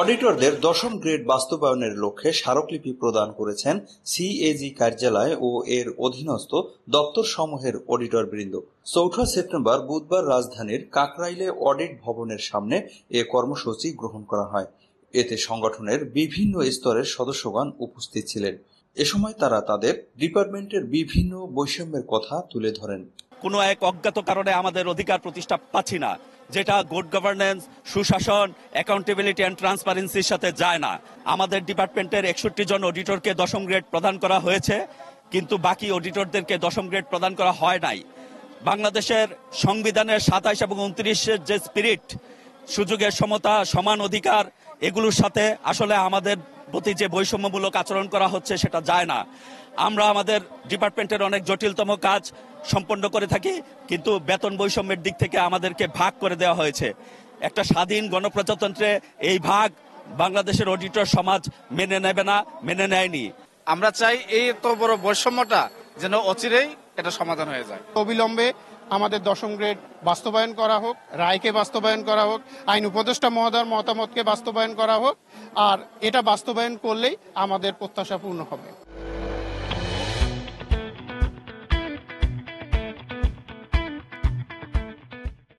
অডিটরদের দশম গ্রেড বাস্তবায়নের লক্ষ্যে স্মারকলিপি প্রদান করেছেন সিএজি কার্যালয় ও এর অধীনস্থ দপ্তরসমূহের অডিটরবৃন্দ। ৪ সেপ্টেম্বর বুধবার রাজধানীর কাকরাইলে অডিট ভবনের সামনে এ কর্মসূচি গ্রহণ করা হয়। এতে সংগঠনের বিভিন্ন স্তরের সদস্যগণ উপস্থিত ছিলেন। এ সময় তারা তাদের ডিপার্টমেন্টের বিভিন্ন বৈষম্যের কথা তুলে ধরেন। কোনো এক অজ্ঞাত কারণে আমাদের অধিকার প্রতিষ্ঠা পাচ্ছি না, যেটা গুড গভর্নেন্স, সুশাসন, অ্যাকাউন্টেবিলিটি অ্যান্ড ট্রান্সপারেন্সির সাথে যায় না। আমাদের ডিপার্টমেন্টের ৬১ জন অডিটরকে দশম গ্রেড প্রদান করা হয়েছে, কিন্তু বাকি অডিটরদেরকে দশম গ্রেড প্রদান করা হয় নাই। বাংলাদেশের সংবিধানের ২৭ এবং ২৯-এর যে স্পিরিট, সুযোগের সমতা, সমান অধিকার, এগুলোর সাথে আসলে আমাদের প্রতি যে বৈষম্যমূলক আচরণ করা হচ্ছে সেটা যায় না। আমরা আমাদের ডিপার্টমেন্টের অনেক জটিলতম কাজ সম্পন্ন করে থাকি, কিন্তু বেতন বৈষম্যের দিক থেকে আমাদেরকে ভাগ করে দেওয়া হয়েছে। একটা স্বাধীন গণপ্রজাতন্ত্রে এই ভাগ বাংলাদেশের অডিটর সমাজ মেনে নেবে না, মেনে নেয়নি। আমরা চাই এই এত বড় বৈষম্যটা যেন অচিরেই এটা সমাধান হয়ে যায়। অবিলম্বে আমাদের দশম গ্রেড বাস্তবায়ন করা হোক, রায়কে বাস্তবায়ন করা হোক, আইন উপদেষ্টা মহোদয়ের মতামতকে বাস্তবায়ন করা হোক, আর এটা বাস্তবায়ন করলেই আমাদের প্রত্যাশা পূর্ণ হবে।